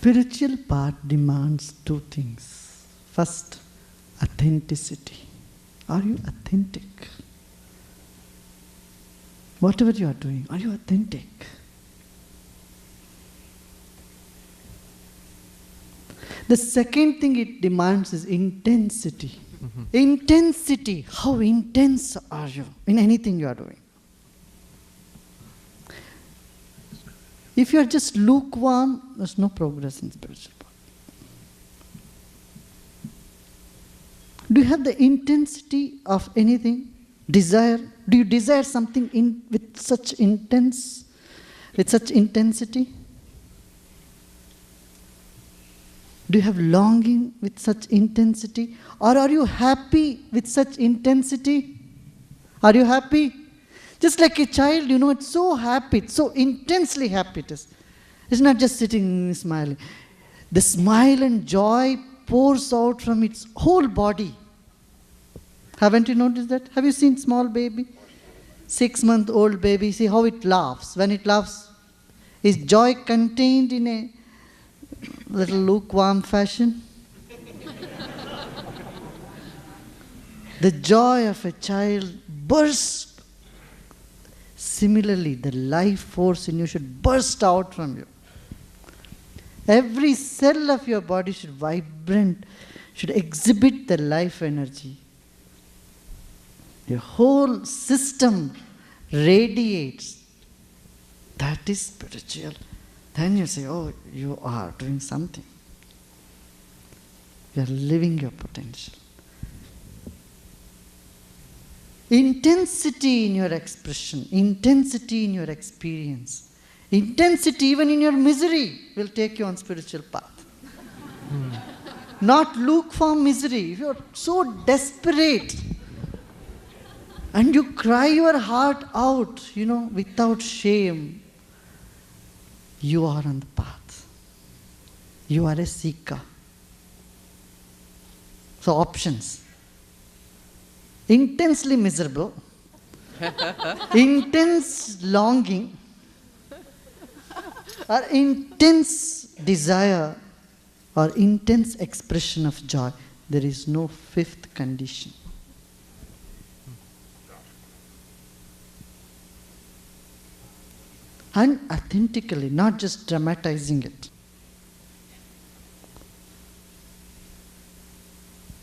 spiritual path demands two things. First, authenticity. Are you authentic? Whatever you are doing, are you authentic? The second thing it demands is intensity. Intensity. How intense are you in anything you are doing? If you are just lukewarm, there's no progress in spiritual path. Do you have the intensity of anything? Desire? Do you desire something with such intensity? Do you have longing with such intensity? Or are you happy with such intensity? Are you happy? Just like a child, it's so happy, it's so intensely happy it is. It's not just sitting smiling. The smile and joy pours out from its whole body. Haven't you noticed that? Have you seen small baby? 6-month-old baby, see how it laughs. When it laughs, is joy contained in a little lukewarm fashion? The joy of a child bursts. Similarly, the life force in you should burst out from you. Every cell of your body should vibrate, should exhibit the life energy. Your whole system radiates. That is spiritual. Then you say, oh, you are doing something. You are living your potential. Intensity in your expression, intensity in your experience, intensity even in your misery will take you on spiritual path. Not lukewarm misery. If you are so desperate and you cry your heart out, without shame, you are on the path. You are a seeker. So options. Intensely miserable, intense longing, or intense desire, or intense expression of joy. There is no fifth condition. And authentically, not just dramatizing it.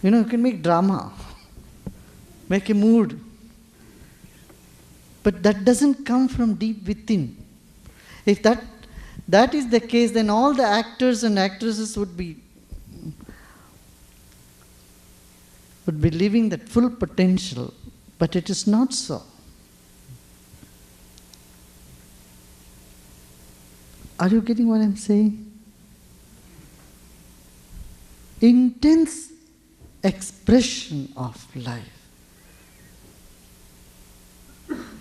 You can make drama. Make a mood. But that doesn't come from deep within. If that is the case, then all the actors and actresses would be living that full potential. But it is not so. Are you getting what I'm saying? Intense expression of life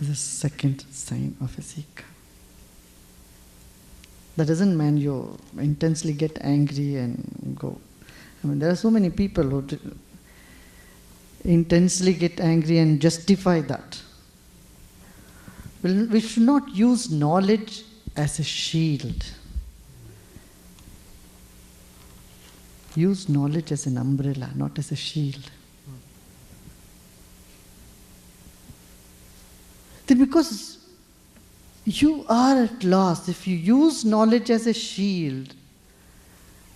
is the second sign of a seeker. That doesn't mean you intensely get angry and go. There are so many people who intensely get angry and justify that. We should not use knowledge as a shield. Use knowledge as an umbrella, not as a shield. Then because you are at loss, if you use knowledge as a shield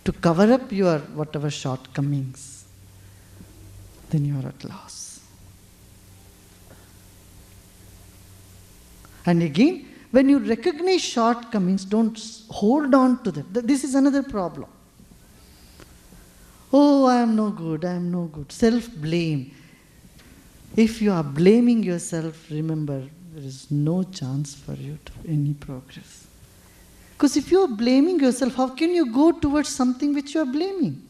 to cover up your whatever shortcomings, then you are at loss. And again, when you recognize shortcomings, don't hold on to them. This is another problem. Oh, I am no good, I am no good. Self-blame. If you are blaming yourself, remember, there is no chance for you to any progress. Because if you are blaming yourself, how can you go towards something which you are blaming?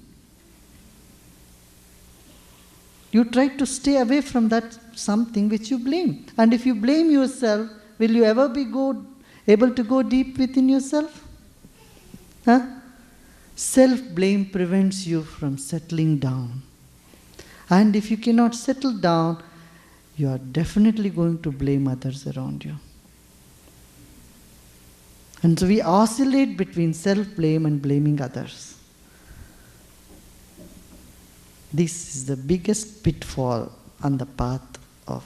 You try to stay away from that something which you blame. And if you blame yourself, will you ever be able to go deep within yourself? Self-blame prevents you from settling down. And if you cannot settle down, you are definitely going to blame others around you. And so we oscillate between self-blame and blaming others. This is the biggest pitfall on the path of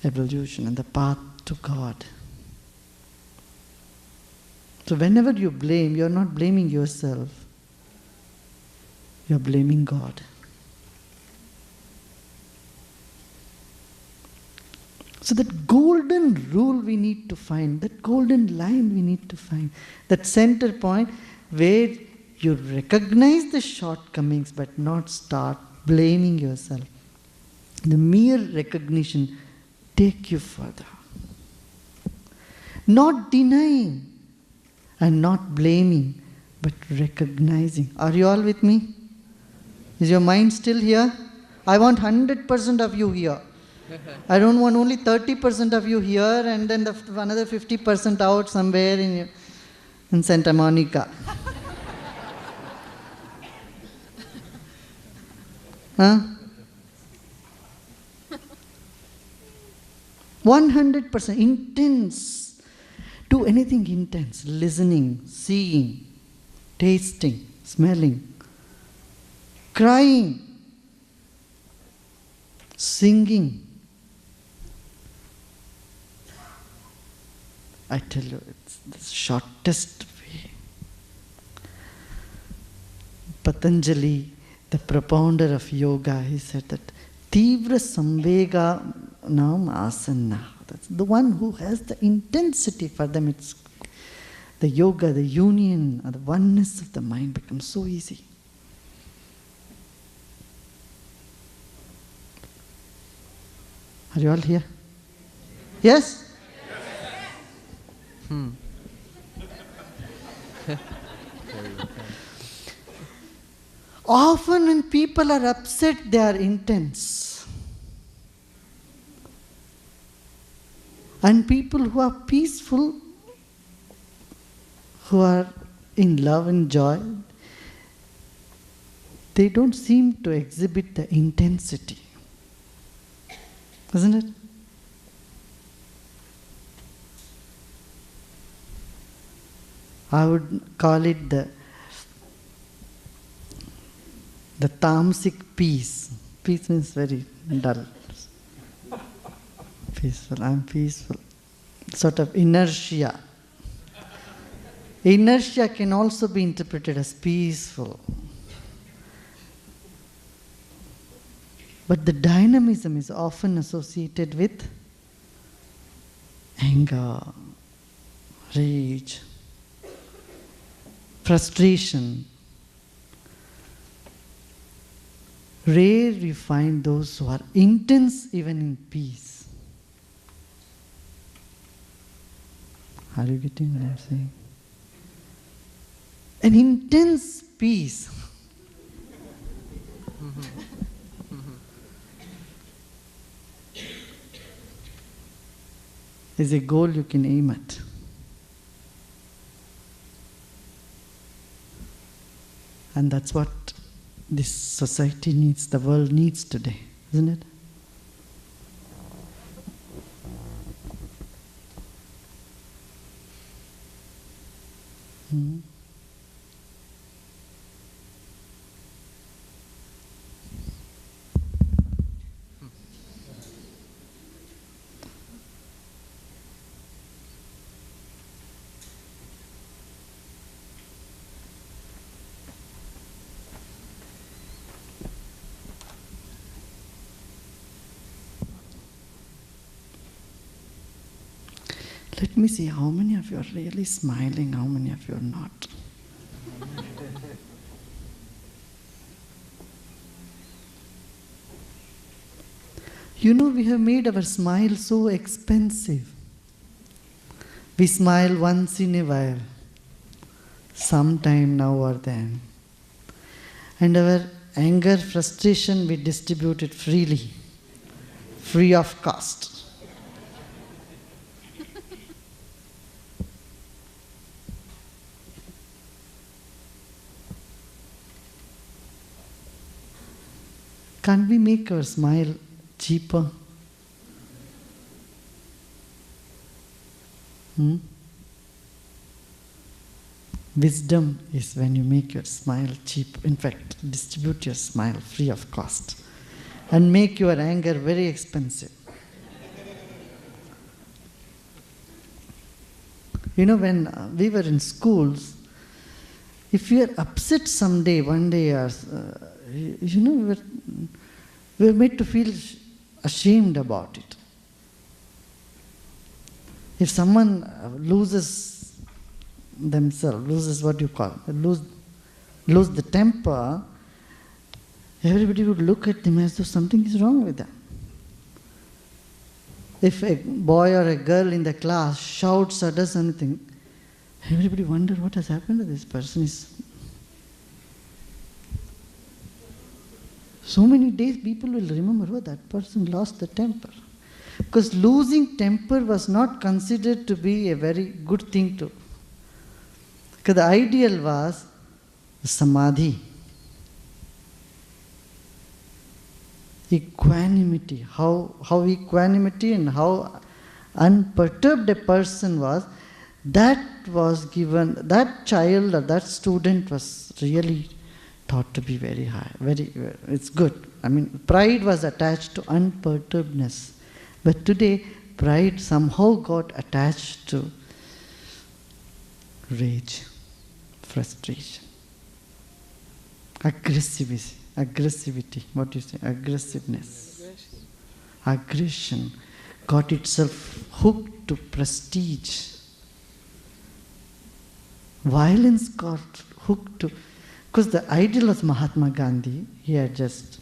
evolution and the path to God. So whenever you blame, you are not blaming yourself. You are blaming God. So that golden rule we need to find, that golden line we need to find, that center point where you recognize the shortcomings but not start blaming yourself. The mere recognition take you further. Not denying and not blaming, but recognizing. Are you all with me? Is your mind still here? I want 100% of you here. I don't want only 30% of you here and then another 50% out somewhere in Santa Monica. Huh? 100% intense. Do anything intense. Listening, seeing, tasting, smelling, crying, singing. I tell you, it's the shortest way. Patanjali, the propounder of yoga, he said that Tivra Samvega Nam Asana. That's the one who has the intensity for them. It's the yoga, the union, the oneness of the mind becomes so easy. Are you all here? Yes? Often when people are upset, they are intense. And people who are peaceful, who are in love and joy, they don't seem to exhibit the intensity. Isn't it? I would call it the tamasic peace. Peace means very dull. Peaceful, I'm peaceful. Sort of inertia. Inertia can also be interpreted as peaceful. But the dynamism is often associated with anger, rage, frustration. Rare we find those who are intense even in peace. Are you getting what I'm saying? An intense peace. Is a goal you can aim at. And that's what this society needs, the world needs today, isn't it? Let me see how many of you are really smiling, how many of you are not. You know, we have made our smile so expensive. We smile once in a while, sometime now or then. And our anger, frustration, we distribute it freely, free of cost. Can't we make our smile cheaper? Wisdom is when you make your smile cheap. In fact, distribute your smile free of cost. And make your anger very expensive. When we were in schools, if you are upset someday, one day, we were made to feel ashamed about it. If someone loses themselves, loses lose the temper, everybody would look at them as though something is wrong with them. If a boy or a girl in the class shouts or does something, everybody wonder what has happened to this person. So many days people will remember, oh, that person lost the temper. Because losing temper was not considered to be a very good thing to. Because the ideal was samadhi. Equanimity. How equanimity and how unperturbed a person was, that was given, that child or that student was really taught to be very high. It's good. Pride was attached to unperturbedness. But today, pride somehow got attached to rage, frustration, aggressivity, what do you say? Aggressiveness. Aggression got itself hooked to prestige. Violence got hooked to, because the ideal of Mahatma Gandhi, he had just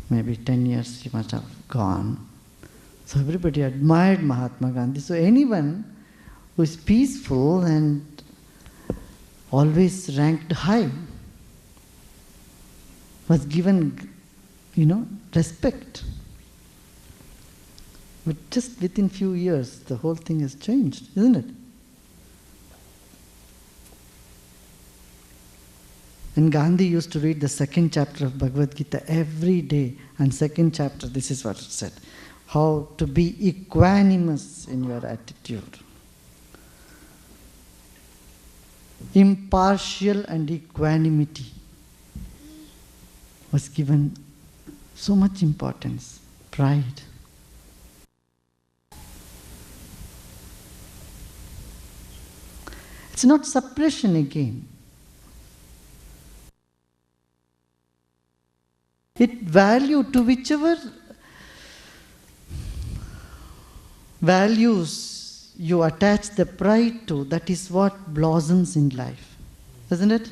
maybe 10 years he must have gone. So everybody admired Mahatma Gandhi. So anyone who is peaceful and always ranked high was given, respect. But just within few years, the whole thing has changed, isn't it? And Gandhi used to read the second chapter of Bhagavad Gita every day. And second chapter, this is what it said. How to be equanimous in your attitude. Impartial and equanimity was given so much importance. Pride. It's not suppression again. It value to whichever values you attach the pride to, that is what blossoms in life. Isn't it?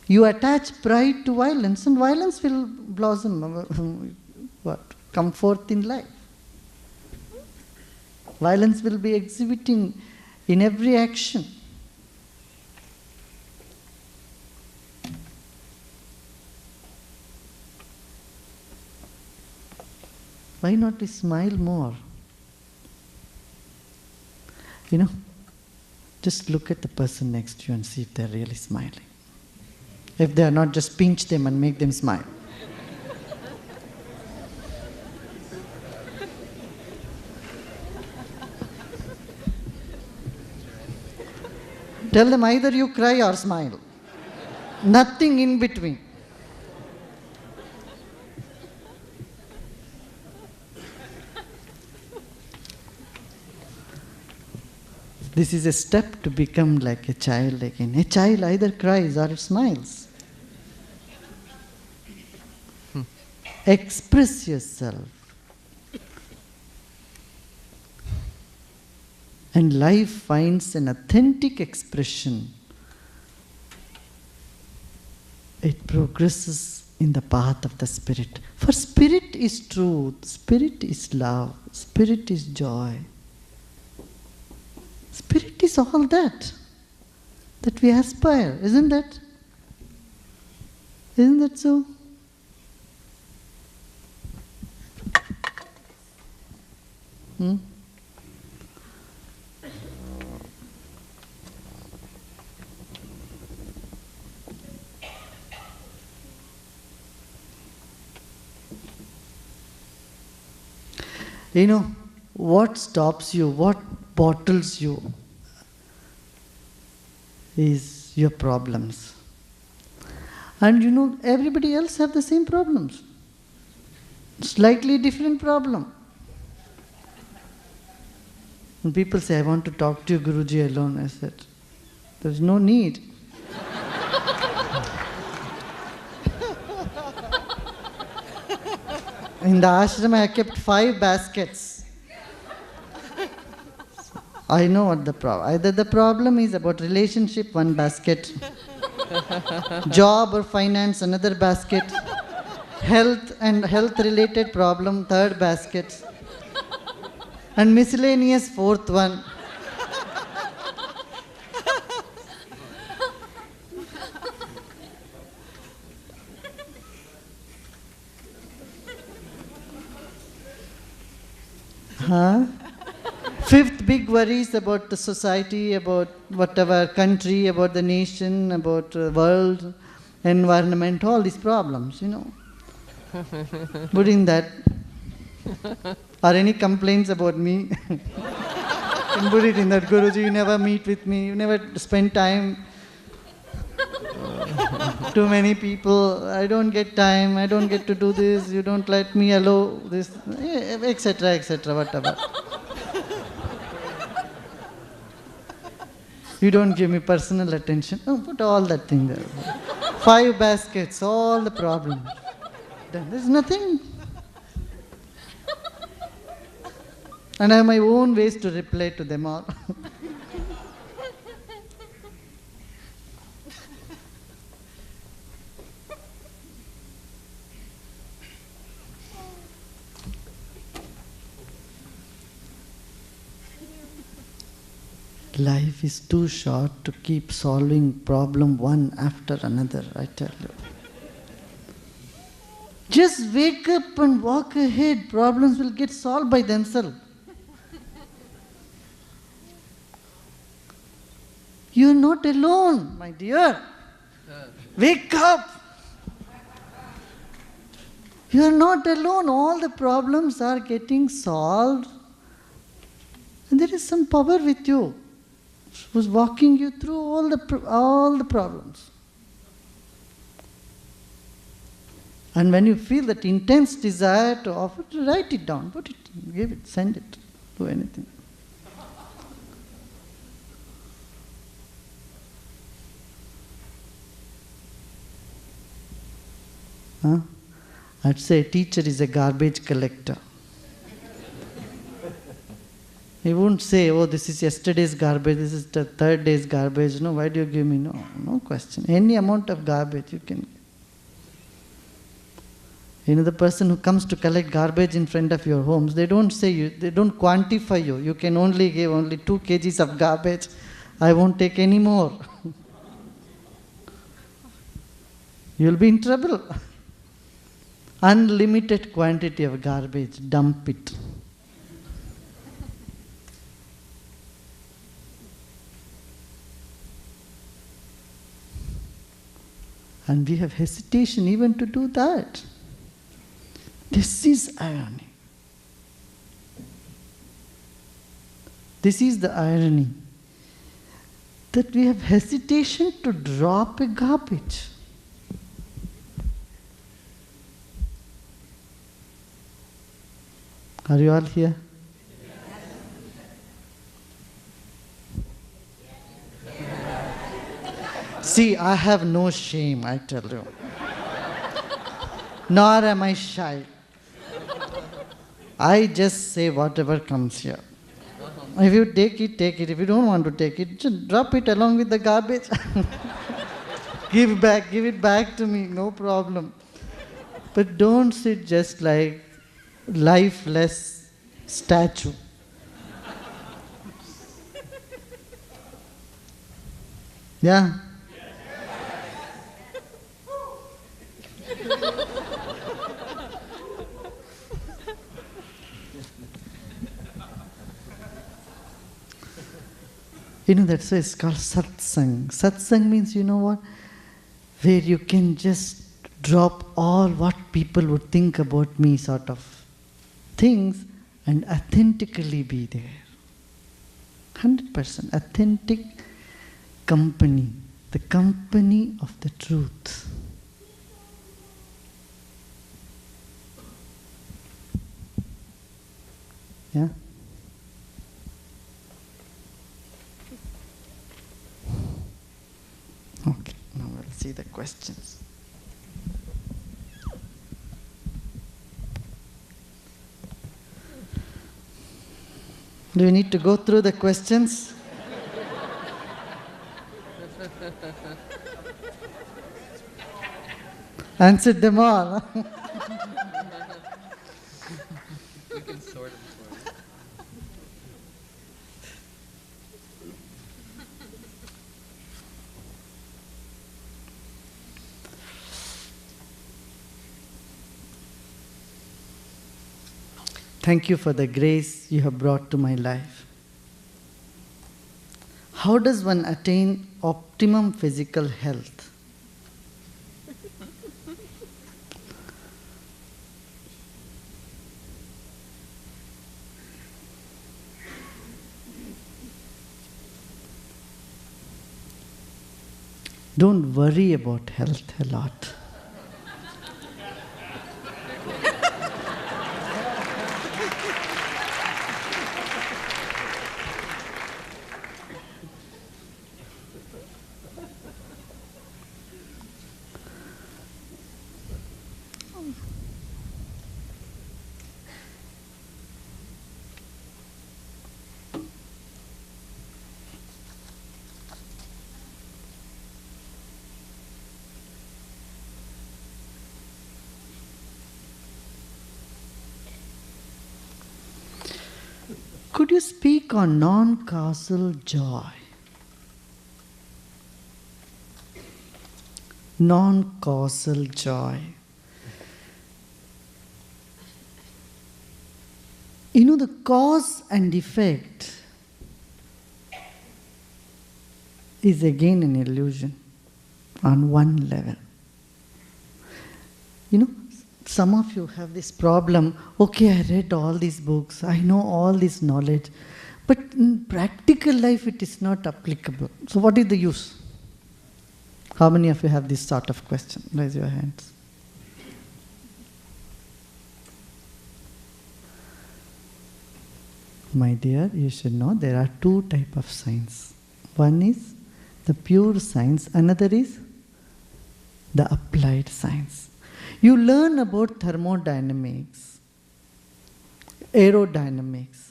You attach pride to violence and violence will blossom, come forth in life. Violence will be exhibiting in every action. Why not we smile more? Just look at the person next to you and see if they're really smiling. If they are not, just pinch them and make them smile. Tell them either you cry or smile. Nothing in between. This is a step to become like a child again. A child either cries or it smiles. Express yourself. And life finds an authentic expression. It progresses in the path of the Spirit. For Spirit is truth, Spirit is love, Spirit is joy. Spirit is all that we aspire, isn't that? Isn't that so? What stops you, what bottles you, is your problems. And you know, everybody else have the same problems. Slightly different problem. When people say, I want to talk to you, Guruji, alone, I said, there's no need. In the ashram, I kept 5 baskets. I know what the problem. Either the problem is about relationship, 1 basket. Job or finance, another basket. Health and health-related problem, 3rd basket. And miscellaneous, 4th one. Huh? 5th big worries about the society, about whatever country, about the nation, about world, environment, all these problems, you know. Putting that, or any complaints about me, and put it in that, Guruji, you never meet with me, you never spend time. Too many people, I don't get time, I don't get to do this, you don't let me allow this, etc., whatever. You don't give me personal attention. Oh, put all that thing there. 5 baskets, all the problems. There's nothing. And I have my own ways to reply to them all. Life is too short to keep solving problem one after another, I tell you. Just wake up and walk ahead. Problems will get solved by themselves. You're not alone, my dear. Wake up. You're not alone. All the problems are getting solved. And there is some power with you, who's walking you through all the problems. And when you feel that intense desire to offer, write it down, put it, give it, send it, do anything. Huh? I'd say a teacher is a garbage collector. He won't say, oh, this is yesterday's garbage, this is the 3rd day's garbage. No, why do you give me? No question. Any amount of garbage you can. You know, the person who comes to collect garbage in front of your homes, they don't say you, they don't quantify you. You can only give only 2 kgs of garbage. I won't take any more. You'll be in trouble. Unlimited quantity of garbage, dump it. And we have hesitation even to do that. This is irony. This is the irony. That we have hesitation to drop a garbage. Are you all here? See, I have no shame, I tell you. Nor am I shy. I just say whatever comes here. If you take it, take it. If you don't want to take it, just drop it along with the garbage. Give it back to me, no problem. But don't sit just like lifeless statue. Yeah. You know, that's why it's called satsang. Satsang means, you know what? Where you can just drop all what people would think about me sort of things and authentically be there. 100% authentic the company of the truth. Yeah? Okay, now we'll see the questions. Do you need to go through the questions? Answered them all. You can sort them for us. Thank you for the grace you have brought to my life. How does one attain optimum physical health? Don't worry about health a lot. Could you speak on non-causal joy? Non-causal joy. You know, the cause and effect is again an illusion on one level. You know, some of you have this problem, okay, I read all these books, I know all this knowledge, but in practical life it is not applicable. So what is the use? How many of you have this sort of question? Raise your hands. My dear, you should know there are two types of science. One is the pure science, another is the applied science. You learn about thermodynamics, aerodynamics,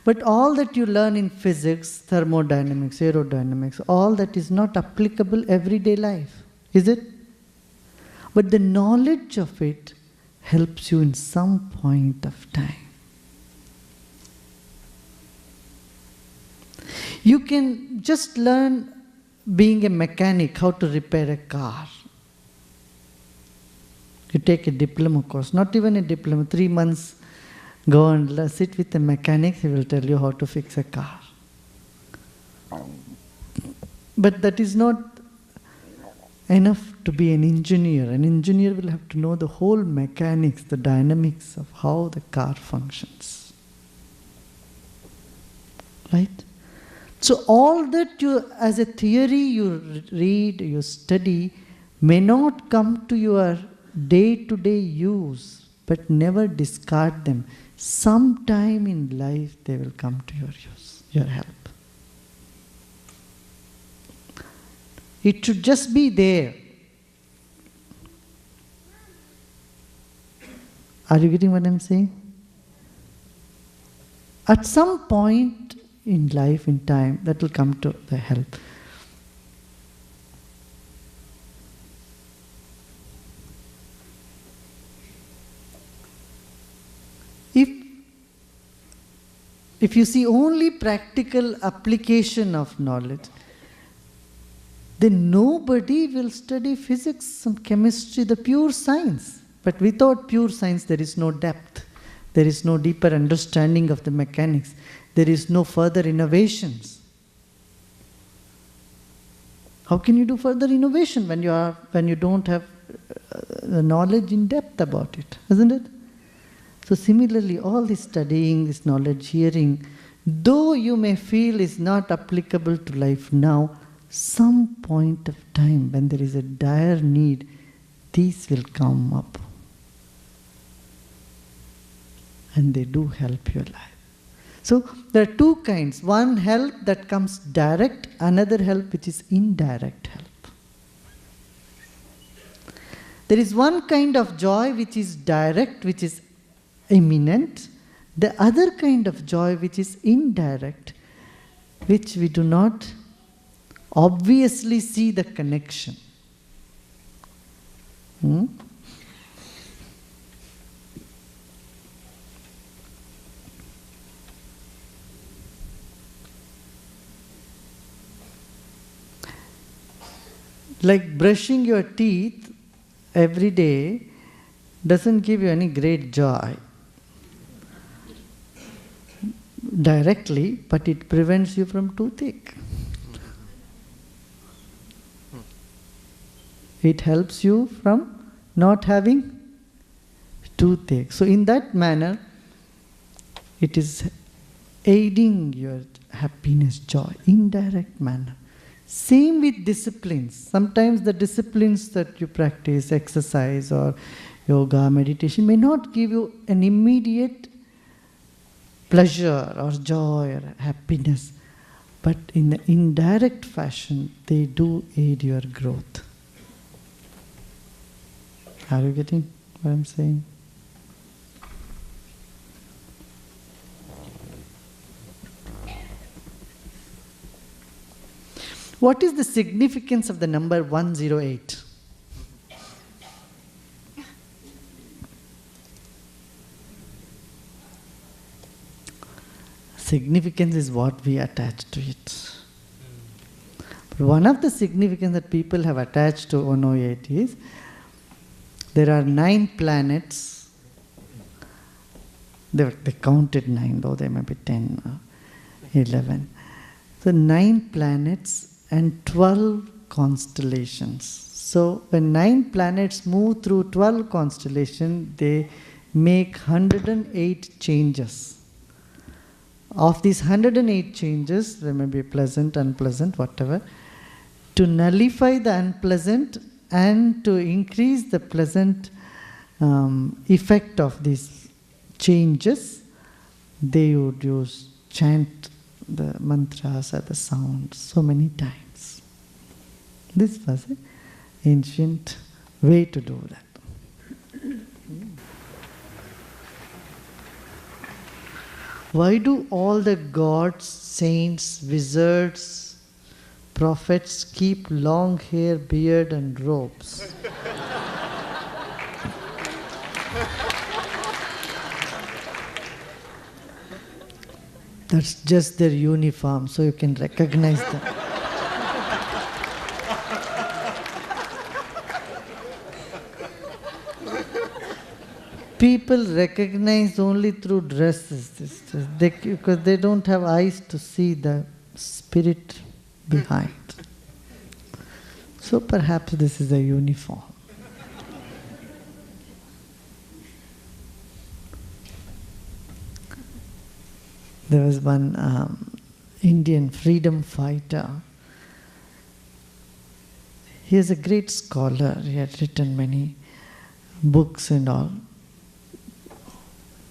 but all that you learn in physics, thermodynamics, aerodynamics, all that is not applicable everyday life, is it? But the knowledge of it helps you in some point of time. You can just learn being a mechanic, how to repair a car. You take a diploma course, not even a diploma, 3 months, go and sit with a mechanic, he will tell you how to fix a car. But that is not enough to be an engineer. An engineer will have to know the whole mechanics, the dynamics of how the car functions. Right? So all that you, as a theory you read, you study, may not come to your day-to-day use, but never discard them. Sometime in life they will come to your use, your help. It should just be there. Are you getting what I'm saying? At some point in life, in time, that will come to the help. If you see only practical application of knowledge, then nobody will study physics and chemistry, the pure science. But without pure science, there is no depth. There is no deeper understanding of the mechanics. There is no further innovations. How can you do further innovation when you don't have the knowledge in depth about it, isn't it? So similarly, all this studying, this knowledge, hearing, though you may feel is not applicable to life now, some point of time when there is a dire need, these will come up. And they do help your life. So there are two kinds. One help that comes direct, another help which is indirect help. There is one kind of joy which is direct, which is imminent. The other kind of joy which is indirect, which we do not obviously see the connection. Like brushing your teeth every day doesn't give you any great joy directly, but it prevents you from toothache. It helps you from not having toothache. So in that manner, it is aiding your happiness, joy, indirect manner. Same with disciplines. Sometimes the disciplines that you practice, exercise or yoga, meditation, may not give you an immediate pleasure or joy or happiness, but in the indirect fashion, they do aid your growth. Are you getting what I'm saying? What is the significance of the number 108? Significance is what we attach to it. But one of the significance that people have attached to 108 is there are 9 planets. They counted 9, though there may be 10 or 11. So 9 planets and 12 constellations. So when 9 planets move through 12 constellations, they make 108 changes. Of these 108 changes, there may be pleasant, unpleasant, whatever, to nullify the unpleasant and to increase the pleasant effect of these changes, they would chant the mantras or the sounds so many times. This was an ancient way to do that. Why do all the gods, saints, wizards, prophets keep long hair, beard and robes? That's just their uniform, so you can recognize them. People recognize only through dresses, because they don't have eyes to see the spirit behind. So perhaps this is a uniform. There was one Indian freedom fighter. He is a great scholar. He had written many books and all.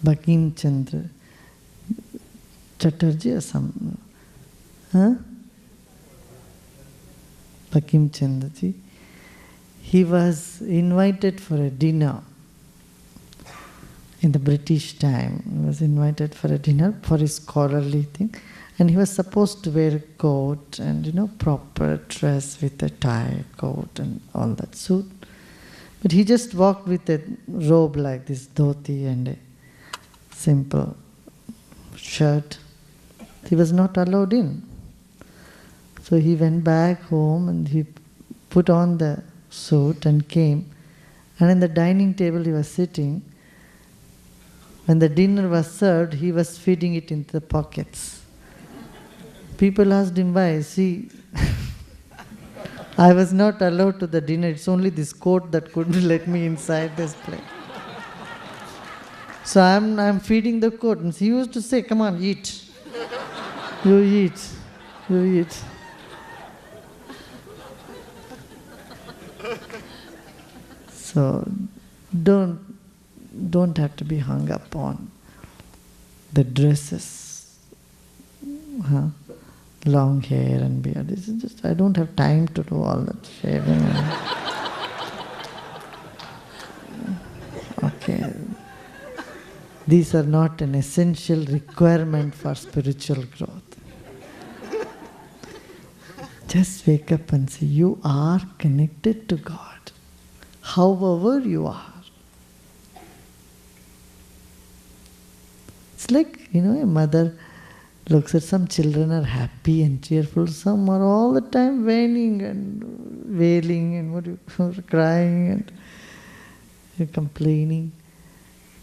Bankim Chandra Chatterjee or some, Bankim Chandra ji. He was invited for a dinner in the British time. He was invited for a dinner for his scholarly thing, and he was supposed to wear a coat and proper dress with a tie, coat and all that suit. But he just walked with a robe like this, dhoti and a simple shirt. He was not allowed in. So he went back home and he put on the suit and came. And in the dining table he was sitting. When the dinner was served, he was feeding it into the pockets. People asked him why. See, I was not allowed to the dinner. It's only this coat that couldn't let me inside this place. So I'm feeding the coat. And he used to say, come on, eat. You eat. You eat. So don't have to be hung up on the dresses, long hair and beard. This is just, I don't have time to do all that shaving. Okay. These are not an essential requirement for spiritual growth. Just wake up and say, you are connected to God, however you are. It's like, a mother looks at some children are happy and cheerful, some are all the time whining and wailing and crying and complaining.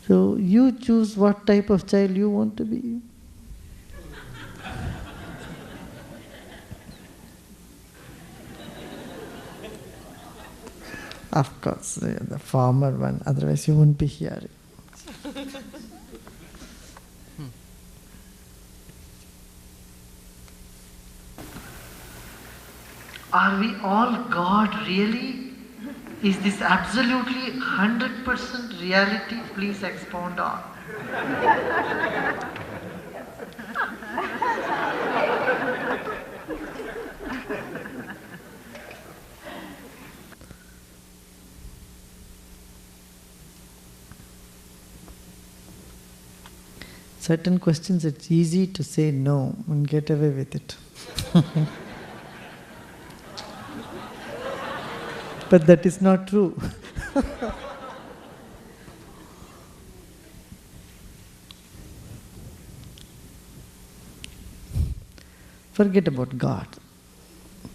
So you choose what type of child you want to be. Of course, the former one, otherwise you wouldn't be here. Are we all God really? Is this absolutely 100% reality? Please expound on. Certain questions it's easy to say no and get away with it. But that is not true. Forget about God.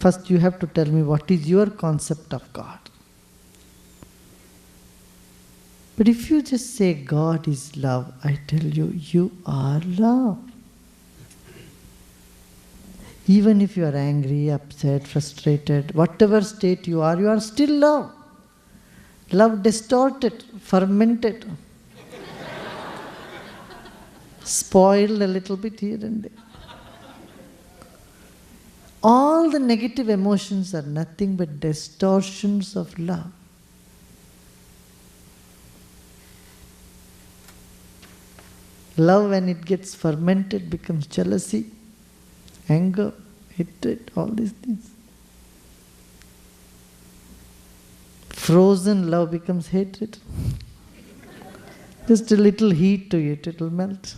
First you have to tell me what is your concept of God. But if you just say God is love, I tell you, you are love. Even if you are angry, upset, frustrated, whatever state you are still love. Love distorted, fermented, spoiled a little bit here and there. All the negative emotions are nothing but distortions of love. Love, when it gets fermented, becomes jealousy, anger, hatred, all these things. Frozen love becomes hatred. Just a little heat to it, it will melt.